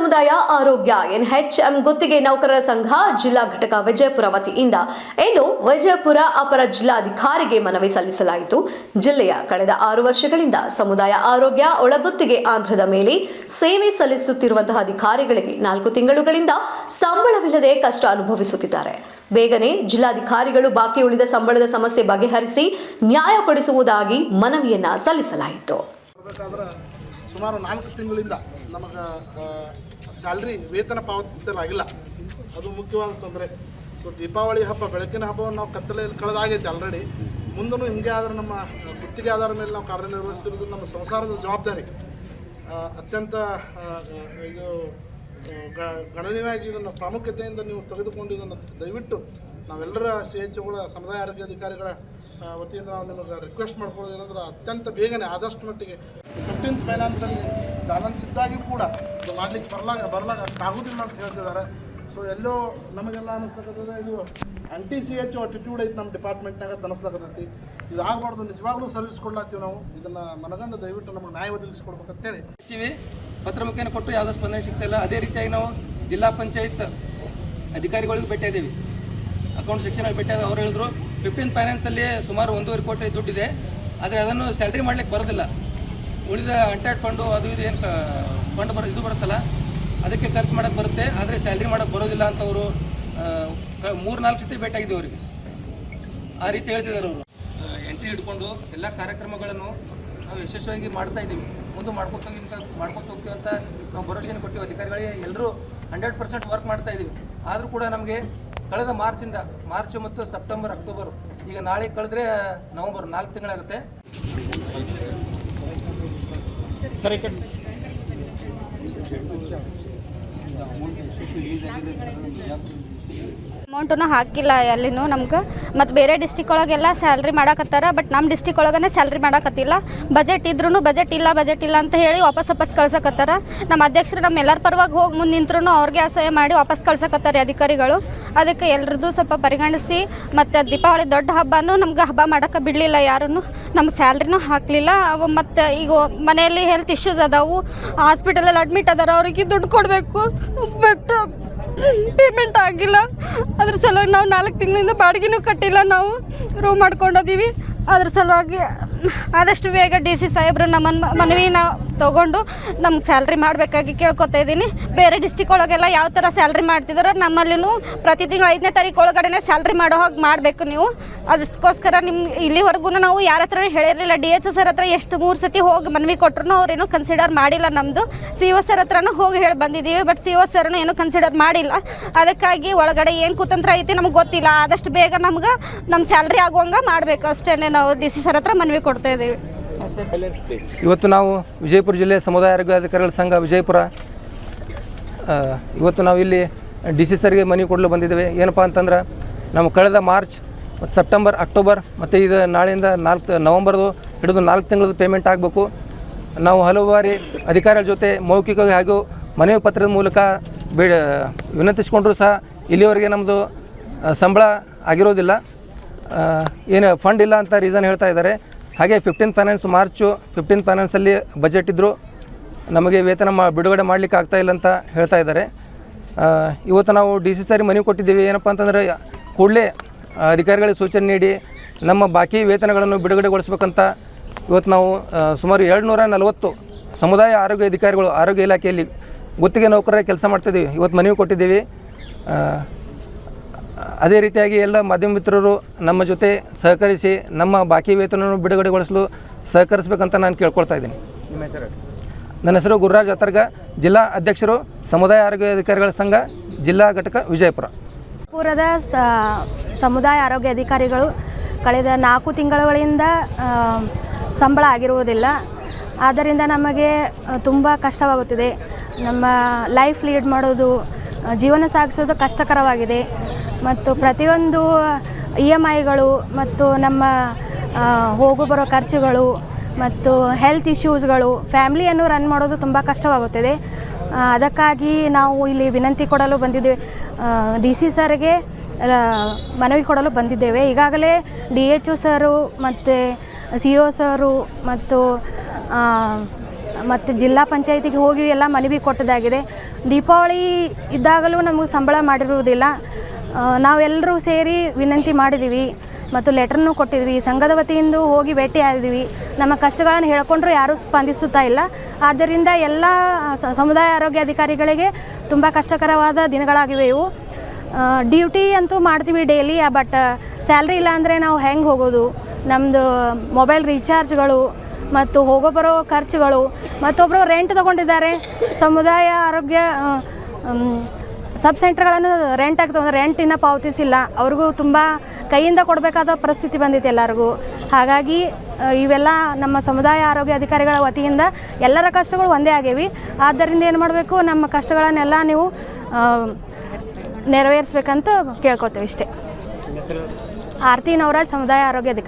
ಸಮುದಾಯ ಆರೋಗ್ಯ ಎನ್ಎಚ್ಎಂ ಗುತ್ತಿಗೆ ನೌಕರರ ಸಂಘ ಜಿಲ್ಲಾ ಘಟಕ ವಿಜಯಪುರ ವತಿಯಿಂದ ಇಂದು ವಿಜಯಪುರ ಅಪರ ಜಿಲ್ಲಾಧಿಕಾರಿಗೆ ಮನವಿ ಸಲ್ಲಿಸಲಾಯಿತು. ಜಿಲ್ಲೆಯ ಕಳೆದ 6 ವರ್ಷಗಳಿಂದ ಸಮುದಾಯ ಆರೋಗ್ಯ ಒಳಗುತ್ತಿಗೆ ಆಧಾರದ ಮೇಲೆ ಸೇವೆ ಸಲ್ಲಿಸುತ್ತಿರುವಂತಹ ಅಧಿಕಾರಿಗಳಿಗೆ 4 ತಿಂಗಳುಗಳಿಂದ ಸಂಬಳವಿಲ್ಲದೆ ಕಷ್ಟ ಅನುಭವಿಸುತ್ತಿದ್ದಾರೆ. ಬೇಗನೆ ಜಿಲ್ಲಾಧಿಕಾರಿಗಳು ಬಾಕಿ ಉಳಿದ ಸಂಬಳದ ಸಮಸ್ಯೆ ಬಗೆಹರಿಸಿ ನ್ಯಾಯ ಕೊಡಿಸುವುದಾಗಿ ಮನವಿಯನ್ನ ಸಲ್ಲಿಸಲಾಯಿತು. ಸುಮಾರು 4 ತಿಂಗಳಿಂದ ನಮಗೆ ಸ್ಯಾಲ್ರಿ ವೇತನ ಪಾವತಿಸಲಾಗಿಲ್ಲ. ಅದು ಮುಖ್ಯವಾದ ತೊಂದರೆ. ಸೊ ದೀಪಾವಳಿ ಹಬ್ಬ, ಬೆಳಕಿನ ಹಬ್ಬವನ್ನು ನಾವು ಕತ್ತಲೆಯಲ್ಲಿ ಕಳೆದಾಗೈತೆ ಆಲ್ರೆಡಿ. ಮುಂದೂ ಹಿಂಗೆ ಆದರೆ ನಮ್ಮ ಗುತ್ತಿಗೆ ಆಧಾರ ಮೇಲೆ ನಾವು ಕಾರ್ಯನಿರ್ವಹಿಸ್ತಿರೋದು ನಮ್ಮ ಸಂಸಾರದ ಜವಾಬ್ದಾರಿ. ಅತ್ಯಂತ ಇದು ಗಣನೀಯವಾಗಿ ಇದನ್ನು ಪ್ರಾಮುಖ್ಯತೆಯಿಂದ ನೀವು ತೆಗೆದುಕೊಂಡು ಇದನ್ನು ದಯವಿಟ್ಟು ನಾವೆಲ್ಲರ CHOಗಳ ಸಮುದಾಯ ಆರೋಗ್ಯ ಅಧಿಕಾರಿಗಳ ವತಿಯಿಂದ ನಾವು ನಿಮಗೆ ರಿಕ್ವೆಸ್ಟ್ ಮಾಡ್ಕೊಳ್ಳೋದು ಏನಂದ್ರೆ ಅತ್ಯಂತ ಬೇಗನೆ ಆದಷ್ಟು ಮಟ್ಟಿಗೆ 15th ಫೈನಾನ್ಸಲ್ಲಿ ಬ್ಯಾಲೆನ್ಸ್ ಇದ್ದಾಗಿ ಕೂಡ ಇದು ಮಾಡಲಿಕ್ಕೆ ಬರಲಾಗುವುದಿಲ್ಲ ಅಂತ ಹೇಳ್ತಿದ್ದಾರೆ. ಸೊ ಎಲ್ಲೋ ನಮಗೆಲ್ಲ ಅನ್ನಿಸ್ಲಕ್ಕತ್ತದೆ ಇದು anti-CHO ಅಟಿಟ್ಯೂಡ್ ಐತೆ ನಮ್ಮ ಡಿಪಾರ್ಟ್ಮೆಂಟ್ನಾಗ ಅನ್ನಿಸ್ಲಕ್ಕತ್ತೈತಿ. ಇದು ಆಗಬಾರ್ದು. ನಿಜವಾಗ್ಲೂ ಸರ್ವಿಸ್ ಕೊಡ್ಲಾತ್ತೀವಿ ನಾವು. ಇದನ್ನು ಮನಗಂಡು ದಯವಿಟ್ಟು ನಮಗೆ ನ್ಯಾಯ ಒದಗಿಸ್ಕೊಡ್ಬೇಕಂತೇಳಿ ಪತ್ರ ಮುಖೇನ ಕೊಟ್ಟು ಯಾವುದೋ ಸ್ಪಂದನೆ ಸಿಗ್ತಾಯಿಲ್ಲ. ಅದೇ ರೀತಿಯಾಗಿ ನಾವು ಜಿಲ್ಲಾ ಪಂಚಾಯತ್ ಅಧಿಕಾರಿಗಳಿಗೆ ಭೇಟಿ ಇದ್ದೀವಿ, ಅಕೌಂಟ್ ಸೆಕ್ಷನಲ್ಲಿ ಭೇಟಿ ಅವ್ರು ಹೇಳಿದ್ರು 15th ಫೈನಾನ್ಸಲ್ಲಿ ಸುಮಾರು 1.5 ಕೋಟಿ ದುಡ್ಡಿದೆ, ಆದರೆ ಅದನ್ನು ಸ್ಯಾಲ್ರಿ ಮಾಡ್ಲಿಕ್ಕೆ ಬರೋದಿಲ್ಲ. ಉಳಿದ ಅಂಟ್ಯಾಡ್ ಫಂಡು ಅದು ಇದು ಏನು ಫಂಡ್ ಇದು ಬರುತ್ತಲ್ಲ ಅದಕ್ಕೆ ಖರ್ಚು ಮಾಡೋಕ್ಕೆ ಬರುತ್ತೆ, ಆದರೆ ಸ್ಯಾಲ್ರಿ ಮಾಡೋಕ್ಕೆ ಬರೋದಿಲ್ಲ ಅಂತ ಅವರು 3-4 ಸತಿ ಭೇಟಿಯಾಗಿದ್ದೀವಿ ಅವರಿಗೆ. ಆ ರೀತಿ ಹೇಳ್ತಿದ್ದಾರೆ ಅವರು. ಎಂಟ್ರಿ ಹಿಡ್ಕೊಂಡು ಎಲ್ಲ ಕಾರ್ಯಕ್ರಮಗಳನ್ನು ನಾವು ಯಶಸ್ವಿಯಾಗಿ ಮಾಡ್ತಾ ಇದ್ದೀವಿ. ಮುಂದೆ ಮಾಡ್ಕೊತ ಹೋಗ್ತೀವಿ ಅಂತ ನಾವು ಭರವಸೆಯನ್ನು ಕೊಟ್ಟಿವಿ ಅಧಿಕಾರಿಗಳಿಗೆ. ಎಲ್ಲರೂ 100% ವರ್ಕ್ ಮಾಡ್ತಾ ಇದ್ದೀವಿ. ಆದರೂ ಕೂಡ ನಮಗೆ ಕಳೆದ ಮಾರ್ಚ್ ಮತ್ತು ಸೆಪ್ಟೆಂಬರ್, ಅಕ್ಟೋಬರ್, ಈಗ ನಾಳೆ ಕಳೆದ್ರೆ ನವಂಬರ್ 4 ತಿಂಗಳಾಗುತ್ತೆ. ಅಮೌಂಟನ್ನು ಹಾಕಿಲ್ಲ ಎಲ್ಲಿನೂ ನಮ್ಗೆ. ಮತ್ತು ಬೇರೆ ಡಿಸ್ಟಿಕ್ ಒಳಗೆಲ್ಲ ಸ್ಯಾಲ್ರಿ ಮಾಡಾಕತ್ತಾರ, ಬಟ್ ನಮ್ಮ ಡಿಸ್ಟಿಕ್ ಒಳಗೇ ಸ್ಯಾಲ್ರಿ ಮಾಡಾಕತ್ತಿಲ್ಲ. ಬಜೆಟ್ ಇದ್ರೂ ಬಜೆಟ್ ಇಲ್ಲ ಅಂತ ಹೇಳಿ ವಾಪಸ್ ಕಳ್ಸಕತ್ತಾರ. ನಮ್ಮ ಅಧ್ಯಕ್ಷರು ನಮ್ಮ ಎಲ್ಲರ ಪರವಾಗಿ ಹೋಗಿ ಮುಂದೆ ನಿಂತ್ರೂ ಅವ್ರಿಗೆ ಅಸಹ್ಯ ಮಾಡಿ ವಾಪಸ್ ಕಳ್ಸಕತ್ತಾರೆ ಅಧಿಕಾರಿಗಳು. ಅದಕ್ಕೆ ಎಲ್ಲರದ್ದು ಸ್ವಲ್ಪ ಪರಿಗಣಿಸಿ, ಮತ್ತು ದೀಪಾವಳಿ ದೊಡ್ಡ ಹಬ್ಬನೂ ನಮ್ಗೆ ಹಬ್ಬ ಮಾಡೋಕ್ಕೆ ಬಿಡಲಿಲ್ಲ ಯಾರೂ. ನಮ್ಮ ಸ್ಯಾಲ್ರಿನೂ ಹಾಕಲಿಲ್ಲ. ಅವು ಮತ್ತು ಈಗ ಮನೆಯಲ್ಲಿ ಹೆಲ್ತ್ ಇಶ್ಯೂಸ್ ಅದಾವು, ಹಾಸ್ಪಿಟಲಲ್ಲಿ ಅಡ್ಮಿಟ್ ಅದಾರ, ಅವ್ರಿಗೆ ದುಡ್ಡು ಕೊಡಬೇಕು, ಬಟ್ ಪೇಮೆಂಟ್ ಆಗಿಲ್ಲ. ಅದ್ರ ಸಲುವಾಗಿ ನಾವು 4 ತಿಂಗಳಿಂದ ಬಾಡಿಗೆನೂ ಕಟ್ಟಿಲ್ಲ. ನಾವು ರೂಮ್ ಮಾಡ್ಕೊಂಡಿದ್ದೀವಿ. ಅದ್ರ ಸಲುವಾಗಿ ಆದಷ್ಟು ಬೇಗ DC ಸಾಹೇಬ್ರು ನಮ್ಮ ಮನವಿನ ತೊಗೊಂಡು ನಮ್ಗೆ ಸ್ಯಾಲ್ರಿ ಮಾಡಬೇಕಾಗಿ ಕೇಳ್ಕೊತಾ ಇದ್ದೀನಿ. ಬೇರೆ ಡಿಸ್ಟಿಕ್ ಒಳಗೆಲ್ಲ ಯಾವ ಥರ ಸ್ಯಾಲ್ರಿ ಮಾಡ್ತಿದ್ದಾರೋ ನಮ್ಮಲ್ಲಿನೂ ಪ್ರತಿ ತಿಂಗಳು 5ನೇ ತಾರೀಕು ಒಳಗಡೆ ಸ್ಯಾಲ್ರಿ ಮಾಡೋ ಹಾಗೆ ಮಾಡಬೇಕು ನೀವು. ಅದಕ್ಕೋಸ್ಕರ ಇಲ್ಲಿವರೆಗೂ ನಾವು ಯಾರ ಹತ್ರ ಹೇಳಿರಲಿಲ್ಲ. DHO ಸರ್ ಹತ್ರ ಎಷ್ಟು 3 ಸತಿ ಹೋಗಿ ಮನವಿ ಕೊಟ್ಟರು ಅವ್ರೇನು ಕನ್ಸಿಡರ್ ಮಾಡಿಲ್ಲ. ನಮ್ಮದು CO ಸರ್ ಹತ್ರನೂ ಹೋಗಿ ಹೇಳಿ ಬಂದಿದ್ದೀವಿ, ಬಟ್ CO ಸರ್ನು ಏನು ಕನ್ಸಿಡರ್ ಮಾಡಿಲ್ಲ. ಅದಕ್ಕಾಗಿ ಒಳಗಡೆ ಏನು ಕುತಂತ್ರ ಐತಿ ನಮ್ಗೆ ಗೊತ್ತಿಲ್ಲ. ಆದಷ್ಟು ಬೇಗ ನಮ್ಗೆ ನಮ್ಮ ಸ್ಯಾಲ್ರಿ ಆಗುವಂಗೆ ಮಾಡಬೇಕು ಅಷ್ಟೇ. ನಾವು DC ಸರ್ ಹತ್ರ ಮನವಿ ಕೊಡ್ತಾ ಇದ್ದೀವಿ. ಇವತ್ತು ನಾವು ವಿಜಯಪುರ ಜಿಲ್ಲೆ ಸಮುದಾಯ ಆರೋಗ್ಯ ಅಧಿಕಾರಿಗಳ ಸಂಘ ವಿಜಯಪುರ, ಇವತ್ತು ನಾವು ಇಲ್ಲಿ DC ಸರ್ಗೆ ಮನವಿ ಕೊಡಲು ಬಂದಿದ್ದೇವೆ. ಏನಪ್ಪ ಅಂತಂದ್ರೆ ನಾವು ಕಳೆದ ಮಾರ್ಚ್ ಮತ್ತು ಸೆಪ್ಟೆಂಬರ್, ಅಕ್ಟೋಬರ್ ಮತ್ತು ಇದು ನಾಳೆಯಿಂದ ನವಂಬರ್ದು ಹಿಡಿದು 4 ತಿಂಗಳದ್ದು ಪೇಮೆಂಟ್ ಆಗಬೇಕು. ನಾವು ಹಲವು ಬಾರಿ ಅಧಿಕಾರಿಗಳ ಜೊತೆ ಮೌಖಿಕವಾಗಿ ಹಾಗೂ ಮನವಿ ಪತ್ರದ ಮೂಲಕ ವಿನಂತಿಸಿಕೊಂಡ್ರೂ ಸಹ ಇಲ್ಲಿವರೆಗೆ ನಮ್ಮದು ಸಂಬಳ ಆಗಿರೋದಿಲ್ಲ. ಏನು ಫಂಡ್ ಇಲ್ಲ ಅಂತ ರೀಸನ್ ಹೇಳ್ತಾ ಇದ್ದಾರೆ. ಹಾಗೆ 15th finance March 15th ಫೈನಾನ್ಸಲ್ಲಿ budget ಇದ್ದರೂ ನಮಗೆ ವೇತನ ಬಿಡುಗಡೆ ಮಾಡಲಿಕ್ಕೆ ಆಗ್ತಾಯಿಲ್ಲ ಅಂತ ಹೇಳ್ತಾ ಇದ್ದಾರೆ. ಇವತ್ತು ನಾವು DC ಸರಿಗೆ ಮನವಿ ಕೊಟ್ಟಿದ್ದೀವಿ. ಏನಪ್ಪ ಅಂತಂದರೆ ಕೂಡಲೇ ಅಧಿಕಾರಿಗಳಿಗೆ ಸೂಚನೆ ನೀಡಿ ನಮ್ಮ ಬಾಕಿ ವೇತನಗಳನ್ನು ಬಿಡುಗಡೆಗೊಳಿಸ್ಬೇಕಂತ ಇವತ್ತು ನಾವು ಸುಮಾರು 240 ಸಮುದಾಯ ಆರೋಗ್ಯ ಅಧಿಕಾರಿಗಳು ಆರೋಗ್ಯ ಇಲಾಖೆಯಲ್ಲಿ ಗುತ್ತಿಗೆ ನೌಕರರ ಕೆಲಸ ಮಾಡ್ತಿದ್ದೀವಿ. ಇವತ್ತು ಮನವಿ ಕೊಟ್ಟಿದ್ದೀವಿ. ಅದೇ ರೀತಿಯಾಗಿ ಎಲ್ಲ ಮಾಧ್ಯಮ ಮಿತ್ರರು ನಮ್ಮ ಜೊತೆ ಸಹಕರಿಸಿ ನಮ್ಮ ಬಾಕಿ ವೇತನವನ್ನು ಬಿಡುಗಡೆಗೊಳಿಸಲು ಸಹಕರಿಸಬೇಕಂತ ನಾನು ಕೇಳ್ಕೊಳ್ತಾ ಇದ್ದೀನಿ. ನಿಮ್ಮ ಹೆಸರು? ನನ್ನ ಹೆಸರು ಗುರುರಾಜ್ ಅತರ್ಗ, ಜಿಲ್ಲಾ ಅಧ್ಯಕ್ಷರು ಸಮುದಾಯ ಆರೋಗ್ಯ ಅಧಿಕಾರಿಗಳ ಸಂಘ ಜಿಲ್ಲಾ ಘಟಕ ವಿಜಯಪುರ. ಪುರದ ಸಮುದಾಯ ಆರೋಗ್ಯ ಅಧಿಕಾರಿಗಳು ಕಳೆದ 4 ತಿಂಗಳುಗಳಿಂದ ಸಂಬಳ ಆಗಿರುವುದಿಲ್ಲ. ಆದ್ದರಿಂದ ನಮಗೆ ತುಂಬ ಕಷ್ಟವಾಗುತ್ತಿದೆ. ನಮ್ಮ ಲೈಫ್ ಲೀಡ್ ಮಾಡೋದು, ಜೀವನ ಸಾಗಿಸೋದು ಕಷ್ಟಕರವಾಗಿದೆ. ಮತ್ತು ಪ್ರತಿಯೊಂದು EMIಗಳು ಮತ್ತು ನಮ್ಮ ಹೋಗು ಬರೋ ಖರ್ಚುಗಳು ಮತ್ತು ಹೆಲ್ತ್ ಇಶ್ಯೂಸ್ಗಳು, ಫ್ಯಾಮ್ಲಿಯನ್ನು ರನ್ ಮಾಡೋದು ತುಂಬ ಕಷ್ಟವಾಗುತ್ತಿದೆ. ಅದಕ್ಕಾಗಿ ನಾವು ಇಲ್ಲಿ ವಿನಂತಿ ಕೊಡಲು ಬಂದಿದ್ದೇವೆ, DC ಸರ್ಗೆ ಮನವಿ ಕೊಡಲು ಬಂದಿದ್ದೇವೆ. ಈಗಾಗಲೇ DHO ಸರು ಮತ್ತು CO ಸರು ಮತ್ತು ಮತ್ತು ಜಿಲ್ಲಾ ಪಂಚಾಯತಿಗೆ ಹೋಗಿ ಎಲ್ಲ ಮನವಿ ಕೊಟ್ಟದಾಗಿದೆ. ದೀಪಾವಳಿ ಇದ್ದಾಗಲೂ ನಮಗೆ ಸಂಬಳ ಮಾಡಿರುವುದಿಲ್ಲ. ನಾವೆಲ್ಲರೂ ಸೇರಿ ವಿನಂತಿ ಮಾಡಿದ್ದೀವಿ ಮತ್ತು ಲೆಟ್ರನ್ನು ಕೊಟ್ಟಿದ್ವಿ. ಸಂಘದ ವತಿಯಿಂದ ಹೋಗಿ ಭೇಟಿ ಆಗಿದ್ದೀವಿ. ನಮ್ಮ ಕಷ್ಟಗಳನ್ನು ಹೇಳ್ಕೊಂಡ್ರೂ ಯಾರೂ ಸ್ಪಂದಿಸುತ್ತಾ ಇಲ್ಲ. ಆದ್ದರಿಂದ ಎಲ್ಲ ಸಮುದಾಯ ಆರೋಗ್ಯ ಅಧಿಕಾರಿಗಳಿಗೆ ತುಂಬ ಕಷ್ಟಕರವಾದ ದಿನಗಳಾಗಿವೆ ಇವು. ಡ್ಯೂಟಿ ಅಂತೂ ಮಾಡ್ತೀವಿ ಡೈಲಿ, ಬಟ್ ಸ್ಯಾಲ್ರಿ ಇಲ್ಲ ಅಂದರೆ ನಾವು ಹೆಂಗೆ ಹೋಗೋದು? ನಮ್ಮದು ಮೊಬೈಲ್ ರೀಚಾರ್ಜ್ಗಳು ಮತ್ತು ಹೋಗೋ ಬರೋ ಖರ್ಚುಗಳು, ಮತ್ತೊಬ್ಬರು ರೆಂಟ್ ತೊಗೊಂಡಿದ್ದಾರೆ. ಸಮುದಾಯ ಆರೋಗ್ಯ ಸಬ್ ಸೆಂಟರ್ಗಳನ್ನು ರೆಂಟಾಗಿ ತೊಗೊಂಡು ರೆಂಟಿನ ಪಾವತಿಸಿಲ್ಲ. ಅವ್ರಿಗೂ ತುಂಬ ಕೈಯಿಂದ ಕೊಡಬೇಕಾದ ಪರಿಸ್ಥಿತಿ ಬಂದಿತ್ತು ಎಲ್ಲರಿಗೂ. ಹಾಗಾಗಿ ಇವೆಲ್ಲ ನಮ್ಮ ಸಮುದಾಯ ಆರೋಗ್ಯ ಅಧಿಕಾರಿಗಳ ವತಿಯಿಂದ ಎಲ್ಲರ ಕಷ್ಟಗಳು ಒಂದೇ ಆಗೇವಿ. ಆದ್ದರಿಂದ ಏನು ಮಾಡಬೇಕು, ನಮ್ಮ ಕಷ್ಟಗಳನ್ನೆಲ್ಲ ನೀವು ನೆರವೇರಿಸ್ಬೇಕಂತ ಕೇಳ್ಕೊತೀವಿ ಇಷ್ಟೇ. ಆರತಿ ನವರಾಜ್, ಸಮುದಾಯ ಆರೋಗ್ಯ ಅಧಿಕಾರಿ.